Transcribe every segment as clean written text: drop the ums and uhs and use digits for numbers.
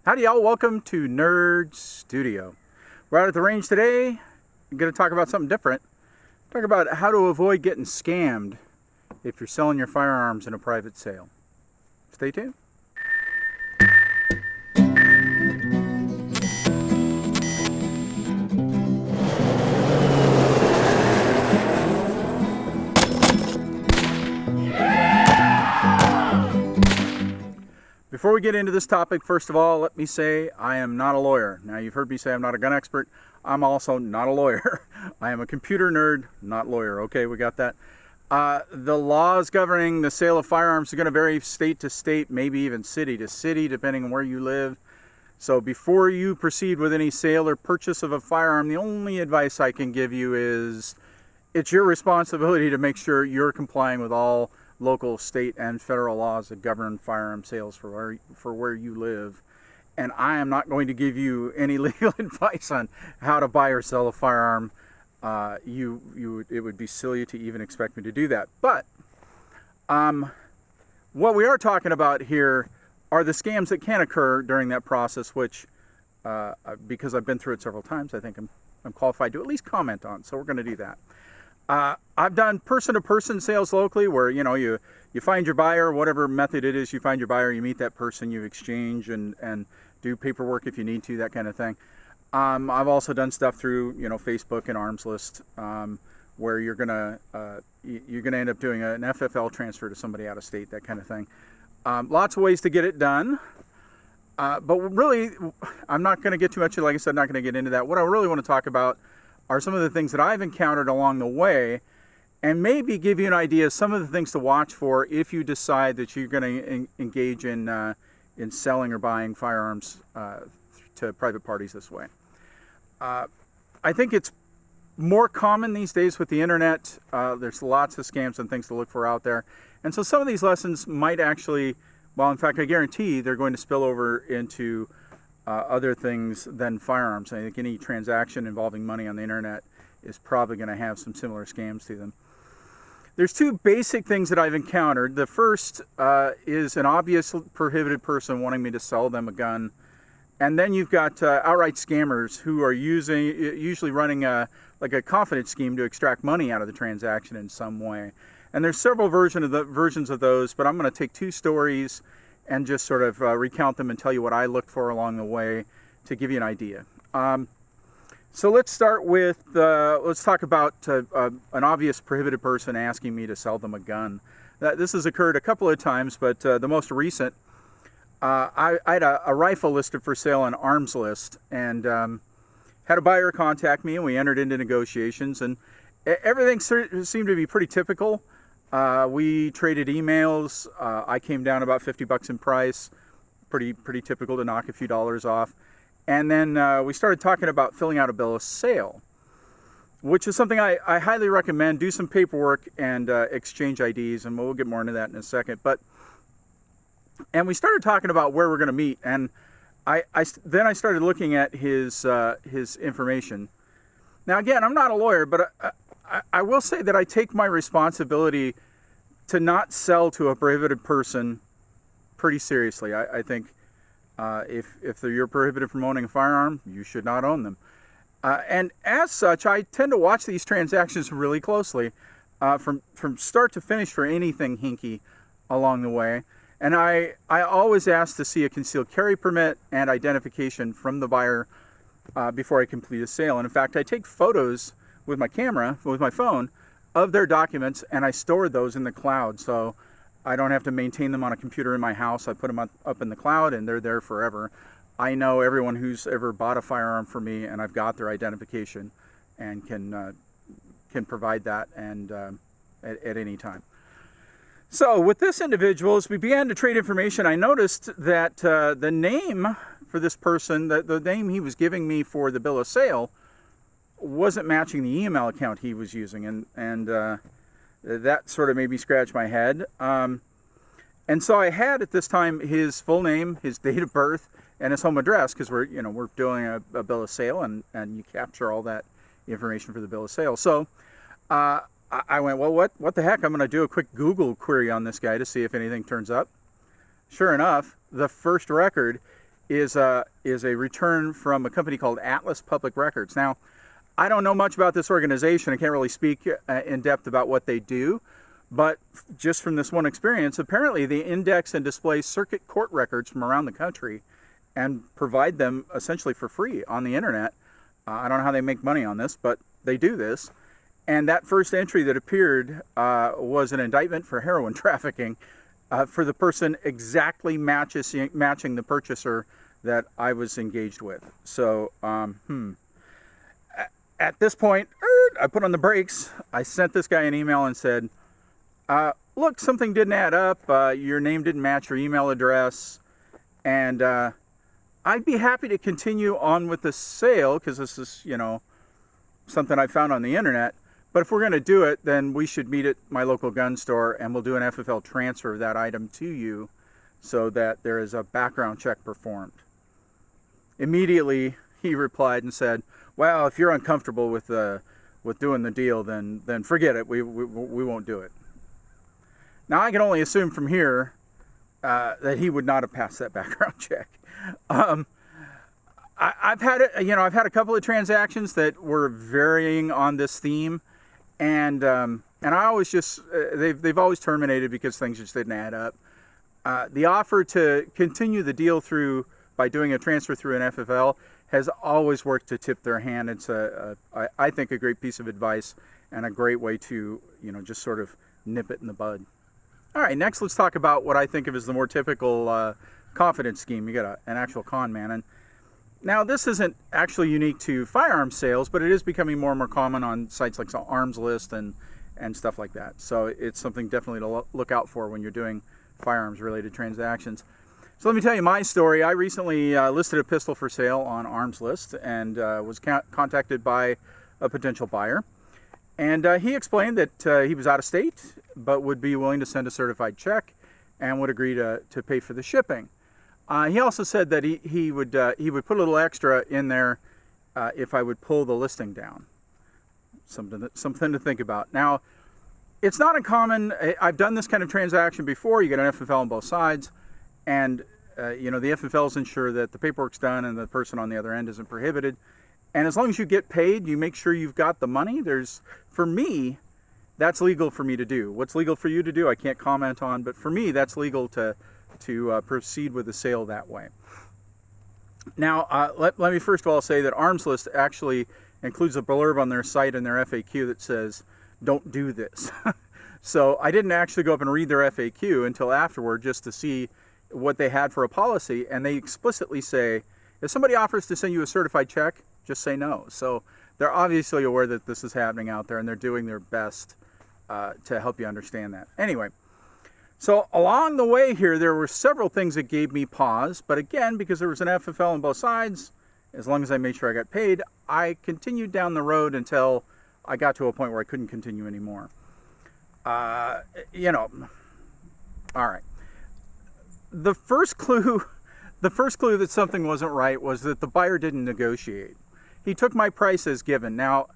Howdy y'all, welcome to Nerd Studio. We're out at the range today. I'm going to talk about something different. Talk about how to avoid getting scammed if you're selling your firearms in a private sale. Stay tuned. Before we get into this topic, first of all, let me say I am not a lawyer. Now, you've heard me say I'm not a gun expert. I'm also not a lawyer. I am a computer nerd, not lawyer. Okay, we got that. The laws governing the sale of firearms are going to vary state to state, maybe even city to city, depending on where you live. So before you proceed with any sale or purchase of a firearm, the only advice I can give you is it's your responsibility to make sure you're complying with all local, state, and federal laws that govern firearm sales for where you live. And I am not going to give you any legal advice on how to buy or sell a firearm. It would be silly to even expect me to do that. But what we are talking about here are the scams that can occur during that process, which, because I've been through it several times, I think I'm qualified to at least comment on. So we're going to do that. I've done person-to-person sales locally where, you find your buyer, whatever method it is, you find your buyer, you meet that person, you exchange and do paperwork if you need to, that kind of thing. I've also done stuff through, Facebook and Armslist, where you're gonna end up doing an FFL transfer to somebody out of state, that kind of thing. Lots of ways to get it done. But really, I'm not going to get too much, like I said, not going to get into that. What I really want to talk about are some of the things that I've encountered along the way, and maybe give you an idea of some of the things to watch for if you decide that you're going to engage in selling or buying firearms to private parties this way. I think it's more common these days with the internet. There's lots of scams and things to look for out there. And so some of these lessons might actually, well, in fact, I guarantee they're going to spill over into other things than firearms. I think any transaction involving money on the internet is probably going to have some similar scams to them. There's two basic things that I've encountered. The first is an obvious prohibited person wanting me to sell them a gun. And then you've got outright scammers who are usually running a confidence scheme to extract money out of the transaction in some way. And there's several versions of those, but I'm going to take two stories and just sort of recount them and tell you what I looked for along the way to give you an idea. So let's start with, let's talk about an obvious prohibited person asking me to sell them a gun. This has occurred a couple of times, but the most recent, I had a rifle listed for sale on Armslist, and had a buyer contact me, and we entered into negotiations, and everything seemed to be pretty typical. We traded emails. I came down about $50 in price, pretty typical to knock a few dollars off. And then we started talking about filling out a bill of sale, which is something I highly recommend. Do some paperwork and exchange IDs, and we'll get more into that in a second. And we started talking about where we're going to meet, and then I started looking at his information. Now, again, I'm not a lawyer, but I will say that I take my responsibility to not sell to a prohibited person pretty seriously. I think if you're prohibited from owning a firearm, you should not own them. And as such, I tend to watch these transactions really closely from start to finish for anything hinky along the way. And I always ask to see a concealed carry permit and identification from the buyer before I complete a sale. And in fact, I take photos with my camera, with my phone, of their documents, and I store those in the cloud, so I don't have to maintain them on a computer in my house. I put them up in the cloud, and they're there forever. I know everyone who's ever bought a firearm for me, and I've got their identification, and can provide that and at any time. So with this individual, as we began to trade information, I noticed that the name for this person, the name he was giving me for the bill of sale, wasn't matching the email account he was using, and that sort of made me scratch my head. And so I had at this time his full name, his date of birth, and his home address, because we're doing a bill of sale, and you capture all that information for the bill of sale. So I went, well, what the heck? I'm going to do a quick Google query on this guy to see if anything turns up. Sure enough, the first record is a return from a company called Atlas Public Records. Now, I don't know much about this organization. I can't really speak in depth about what they do, but just from this one experience, apparently they index and display circuit court records from around the country and provide them essentially for free on the internet. I don't know how they make money on this, but they do this. And that first entry that appeared was an indictment for heroin trafficking for the person exactly matching the purchaser that I was engaged with. So, at this point, I put on the brakes. I sent this guy an email and said, look, something didn't add up. Your name didn't match your email address. And I'd be happy to continue on with the sale because this is, something I found on the internet. But if we're going to do it, then we should meet at my local gun store and we'll do an FFL transfer of that item to you so that there is a background check performed. Immediately, he replied and said, well, if you're uncomfortable with doing the deal, then forget it. We won't do it. Now, I can only assume from here that he would not have passed that background check. I've had a couple of transactions that were varying on this theme, and I always just they've always terminated because things just didn't add up. The offer to continue the deal by doing a transfer through an FFL has always worked to tip their hand. It's I think a great piece of advice and a great way to just sort of nip it in the bud. All right, next let's talk about what I think of as the more typical confidence scheme. You got an actual con man. And now this isn't actually unique to firearms sales, but it is becoming more and more common on sites like Armslist and stuff like that. So it's something definitely to look out for when you're doing firearms related transactions. So let me tell you my story. I recently listed a pistol for sale on Armslist and was contacted by a potential buyer. And he explained that he was out of state, but would be willing to send a certified check and would agree to pay for the shipping. He also said that he would put a little extra in there if I would pull the listing down. Something to think about. Now, it's not uncommon. I've done this kind of transaction before. You get an FFL on both sides, and the FFLs ensure that the paperwork's done and the person on the other end isn't prohibited. And as long as you get paid, you make sure you've got the money. For me, that's legal for me to do. What's legal for you to do, I can't comment on, but for me, that's legal to proceed with the sale that way. Now, let me first of all say that Armslist actually includes a blurb on their site and their FAQ that says, don't do this. So I didn't actually go up and read their FAQ until afterward just to see what they had for a policy, and they explicitly say, if somebody offers to send you a certified check, just say no. So they're obviously aware that this is happening out there, and they're doing their best to help you understand that. Anyway, so along the way here, there were several things that gave me pause, but again, because there was an FFL on both sides, as long as I made sure I got paid, I continued down the road until I got to a point where I couldn't continue anymore. All right. The first clue that something wasn't right was that the buyer didn't negotiate. He took my price as given. Now,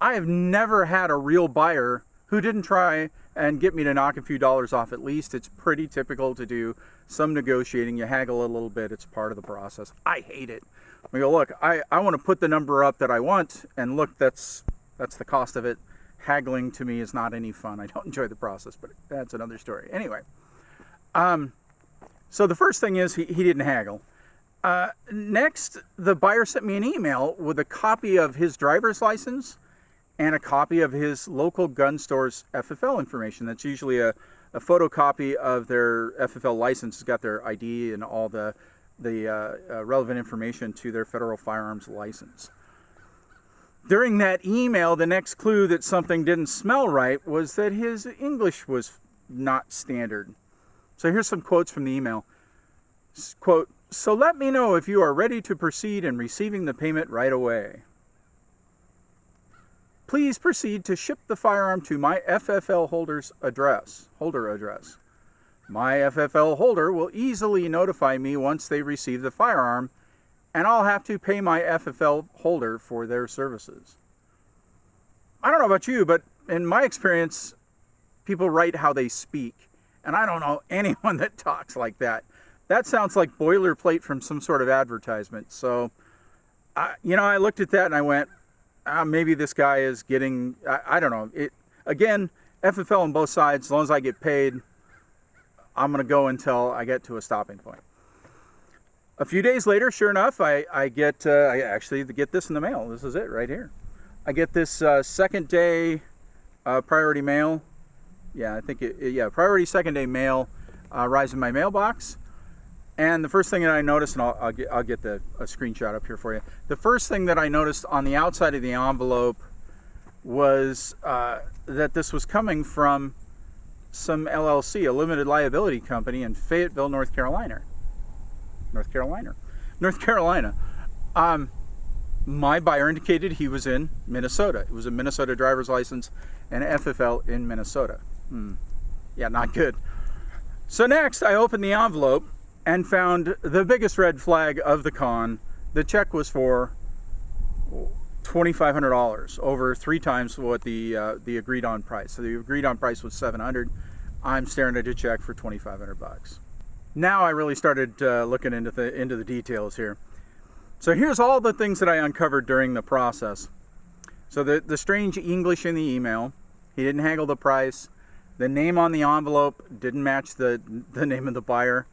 I have never had a real buyer who didn't try and get me to knock a few dollars off at least. It's pretty typical to do some negotiating. You haggle a little bit. It's part of the process. I hate it. We go, look, I want to put the number up that I want, and look, that's the cost of it. Haggling to me is not any fun. I don't enjoy the process, but that's another story. Anyway, so the first thing is he didn't haggle. Next, the buyer sent me an email with a copy of his driver's license and a copy of his local gun store's FFL information. That's usually a photocopy of their FFL license. It's got their ID and all the relevant information to their federal firearms license. During that email, the next clue that something didn't smell right was that his English was not standard. So here's some quotes from the email. Quote, "So let me know if you are ready to proceed in receiving the payment right away. Please proceed to ship the firearm to my FFL holder address. My FFL holder will easily notify me once they receive the firearm, and I'll have to pay my FFL holder for their services." I don't know about you, but in my experience, people write how they speak, and I don't know anyone that talks like that. that sounds like boilerplate from some sort of advertisement. So, I looked at that and I went, maybe this guy is getting, I don't know. Again, FFL on both sides. As long as I get paid, I'm going to go until I get to a stopping point. A few days later, sure enough, I actually get this in the mail. This is it right here. I get this second day priority mail. Yeah, I think priority second day mail arrives in my mailbox. And the first thing that I noticed, and I'll get a screenshot up here for you. The first thing that I noticed on the outside of the envelope was that this was coming from some LLC, a limited liability company in Fayetteville, North Carolina. My buyer indicated he was in Minnesota. It was a Minnesota driver's license and FFL in Minnesota. Yeah, not good. So next, I opened the envelope and found the biggest red flag of the con. The check was for $2,500, over 3 times what the agreed on price. So the agreed on price was $700. I'm staring at a check for $2,500. Now I really started looking into the details here. So here's all the things that I uncovered during the process. So the strange English in the email, he didn't haggle the price. The name on the envelope didn't match the name of the buyer.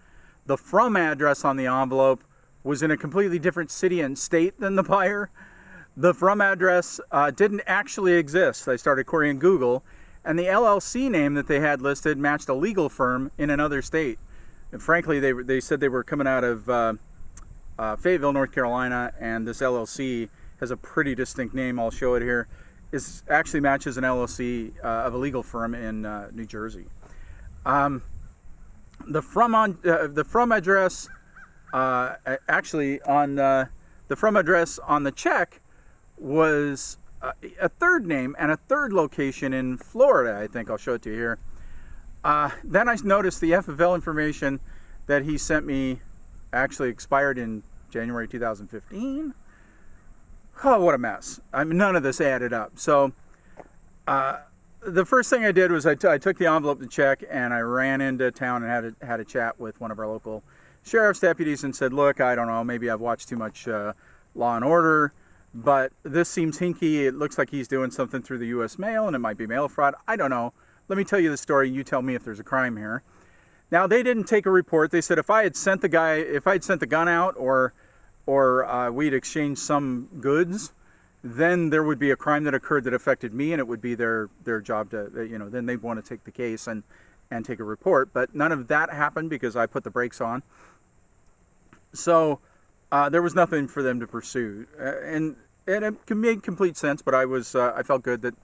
The from address on the envelope was in a completely different city and state than the buyer. The from address didn't actually exist. I started querying Google, and the LLC name that they had listed matched a legal firm in another state. And frankly, they said they were coming out of Fayetteville, North Carolina, and this LLC has a pretty distinct name. I'll show it here. It actually matches an LLC of a legal firm in New Jersey. The from address actually on the from address on the check was a third name and a third location in Florida. I think I'll show it to you here. Then I noticed the FFL information that he sent me actually expired in January 2015. Oh, what a mess. I mean, none of this added up. So the first thing I did was I took the envelope to check, and I ran into town and had a chat with one of our local sheriff's deputies and said, look, I don't know, maybe I've watched too much Law and Order, but this seems hinky. It looks like he's doing something through the U.S. mail, and it might be mail fraud. I don't know. Let me tell you the story. You tell me if there's a crime here. Now, they didn't take a report. They said if I had sent the gun out or we'd exchanged some goods, then there would be a crime that occurred that affected me, and it would be their job to, then they'd want to take the case and take a report. But none of that happened because I put the brakes on. So there was nothing for them to pursue. And it made complete sense, but I felt good that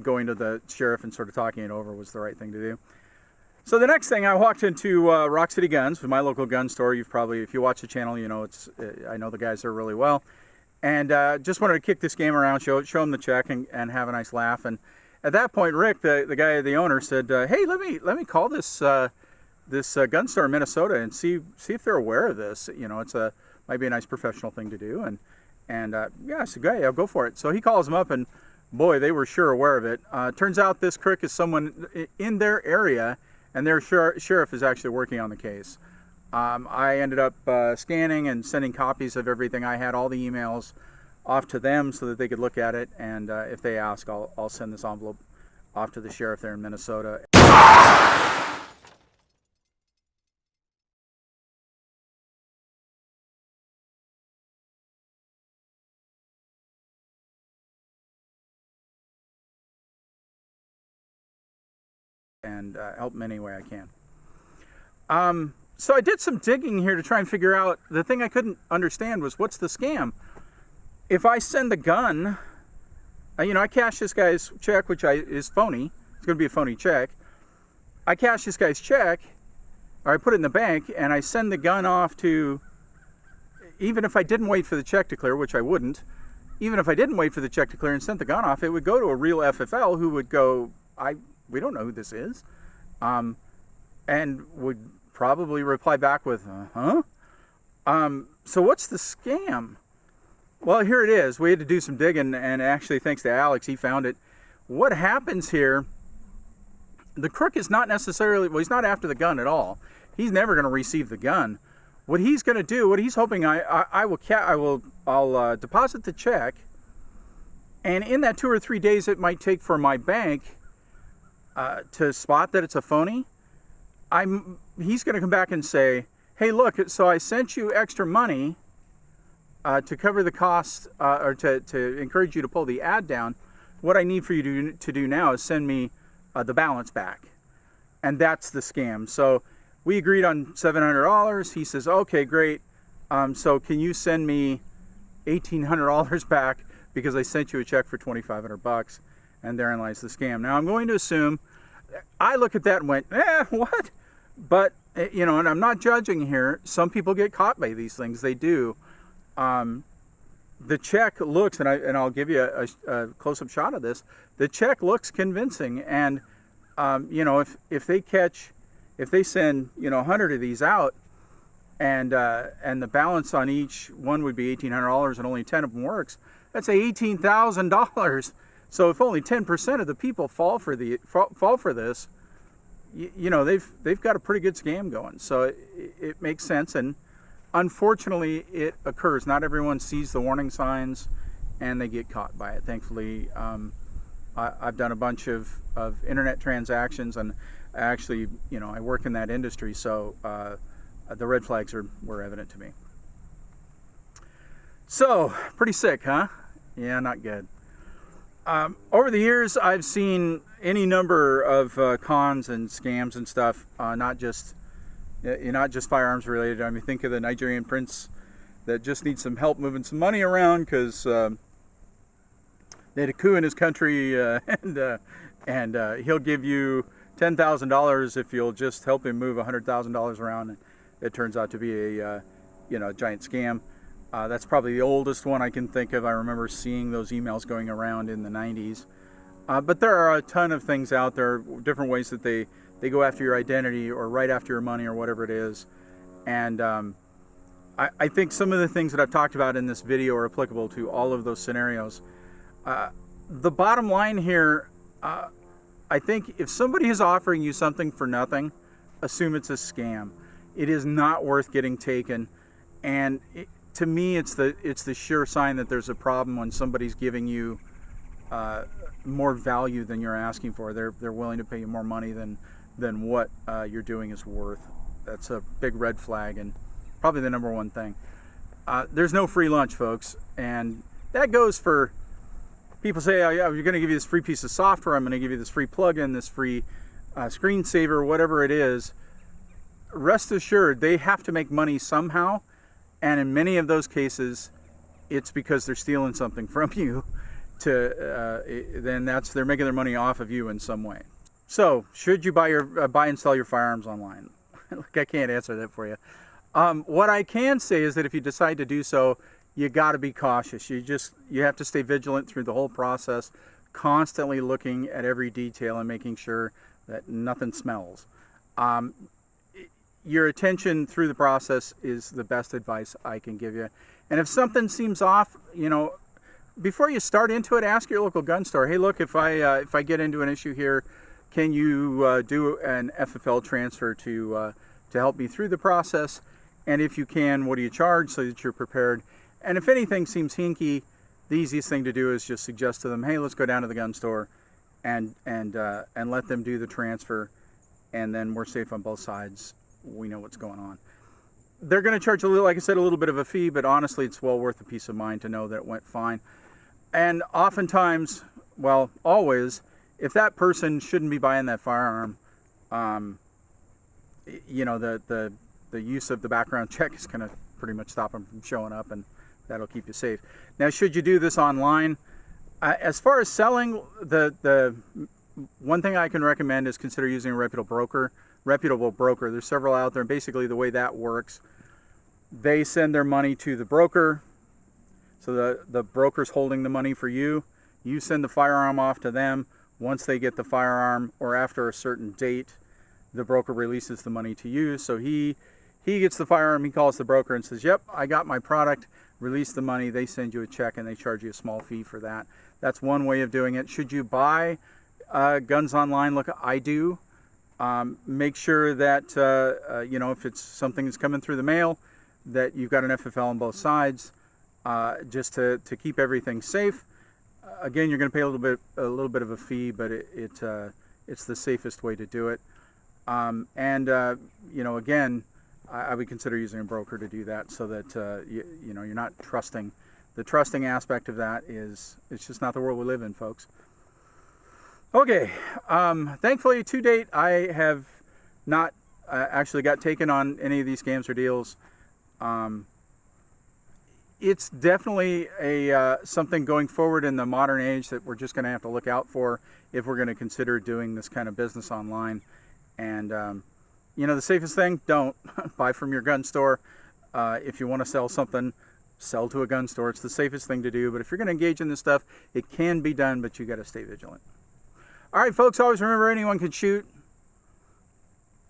going to the sheriff and sort of talking it over was the right thing to do. So the next thing, I walked into Rock City Guns, my local gun store. If you watch the channel, you know I know the guys there really well, and just wanted to kick this game around, show them the check, and have a nice laugh. And at that point, Rick, the guy, the owner, said, "Hey, let me call this gun store in Minnesota and see if they're aware of this. Might be a nice professional thing to do." And yeah, I said, "Yeah, go for it." So he calls them up, and boy, they were sure aware of it. Turns out this crook is someone in their area, and their sheriff is actually working on the case. I ended up scanning and sending copies of everything. I had all the emails off to them so that they could look at it, and if they ask, I'll send this envelope off to the sheriff there in Minnesota. And help them any way I can. So I did some digging here to try and figure out, the thing I couldn't understand was, what's the scam? If I send the gun, I cash this guy's check, which is phony. It's going to be a phony check. I cash this guy's check, or I put it in the bank, and I send the gun off to, even if I didn't wait for the check to clear, which I wouldn't, even if I didn't wait for the check to clear and sent the gun off, it would go to a real FFL who would go, we don't know who this is, and would probably reply back with, huh? So what's the scam? Well, here it is. We had to do some digging, and actually, thanks to Alex, he found it. What happens here, the crook is not necessarily, he's not after the gun at all. He's never going to receive the gun. what he's going to do, what he's hoping I'll deposit the check, and in that 2 or 3 days it might take for my bank to spot that it's a phony, he's going to come back and say, hey, look, so I sent you extra money to cover the cost or to encourage you to pull the ad down. What I need for you to do now is send me the balance back. And that's the scam. So we agreed on $700. He says, okay, great. So can you send me $1,800 back because I sent you a check for $2,500? And therein lies the scam. Now I'm going to assume, I look at that and went, what? But, you know, and I'm not judging here. Some people get caught by these things. They do. The check looks, and I'll give you a close-up shot of this. The check looks convincing, and you know, if they send 100 of these out, and the balance on each one would be $1,800, and only 10 of them works, that's $18,000. So if only 10% of the people fall for this, you know, they've got a pretty good scam going. So it makes sense, and unfortunately, it occurs. Not everyone sees the warning signs, and they get caught by it. Thankfully, I've done a bunch of internet transactions, and actually, you know, I work in that industry, so the red flags were evident to me. So, pretty sick, huh? Yeah, not good. Over the years, I've seen any number of cons and scams and stuff, not just firearms related. I mean, think of the Nigerian prince that just needs some help moving some money around because they had a coup in his country, and he'll give you $10,000 if you'll just help him move $100,000 around. And it turns out to be a giant scam. That's probably the oldest one I can think of. I remember seeing those emails going around in the 90s. But there are a ton of things out there, different ways that they go after your identity or right after your money or whatever it is. And I think some of the things that I've talked about in this video are applicable to all of those scenarios. The bottom line here, I think if somebody is offering you something for nothing, assume it's a scam. It is not worth getting taken. And to me, it's the sure sign that there's a problem when somebody's giving you more value than you're asking for. They're willing to pay you more money than what you're doing is worth. That's a big red flag, and probably the number one thing. There's no free lunch, folks, and that goes for people say, oh yeah, we're going to give you this free piece of software, I'm going to give you this free plugin, this free screensaver, whatever it is. Rest assured, they have to make money somehow, and in many of those cases, it's because they're stealing something from you. Then they're making their money off of you in some way. So, should you buy and sell your firearms online? Look, I can't answer that for you. What I can say is that if you decide to do so, you got to be cautious. You have to stay vigilant through the whole process, constantly looking at every detail and making sure that nothing smells. Your attention through the process is the best advice I can give you. And if something seems off, you know, before you start into it, ask your local gun store. Hey, look, if I get into an issue here, can you do an FFL transfer to help me through the process? And if you can, what do you charge so that you're prepared? And if anything seems hinky, the easiest thing to do is just suggest to them, hey, let's go down to the gun store and let them do the transfer, and then we're safe on both sides. We know what's going on. They're going to charge a little, like I said, a little bit of a fee, but honestly, it's well worth the peace of mind to know that it went fine. And oftentimes, well, always, if that person shouldn't be buying that firearm, you know, the use of the background check is going to pretty much stop them from showing up, and that'll keep you safe. Now, should you do this online? As far as selling, the one thing I can recommend is consider using a reputable broker. There's several out there, and basically the way that works, they send their money to the broker. So the broker's holding the money for you. You send the firearm off to them. Once they get the firearm, or after a certain date, the broker releases the money to you. So he gets the firearm, he calls the broker and says, yep, I got my product, release the money. They send you a check and they charge you a small fee for that. That's one way of doing it. Should you buy guns online? Look, I do. Make sure that, you know, if it's something that's coming through the mail, that you've got an FFL on both sides, just to keep everything safe. Again, you're going to pay a little bit of a fee, but it's the safest way to do it. You know, again, I would consider using a broker to do that, so that you know, you're not trusting. The trusting aspect of that it's just not the world we live in, folks. Okay, thankfully to date I have not actually got taken on any of these scams or deals. It's definitely something going forward in the modern age that we're just going to have to look out for if we're going to consider doing this kind of business online. And you know, the safest thing, don't buy from your gun store. If you want to sell something, sell to a gun store. It's the safest thing to do. But if you're going to engage in this stuff, it can be done, but you got to stay vigilant. All right, folks, always remember, anyone can shoot,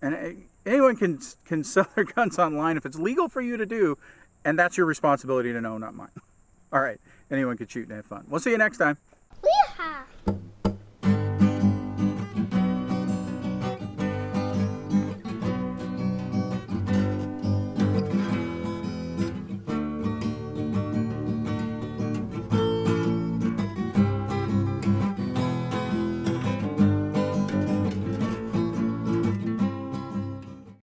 and anyone can sell their guns online if it's legal for you to do, and that's your responsibility to know, not mine. All right, anyone can shoot and have fun. We'll see you next time. Yeehaw!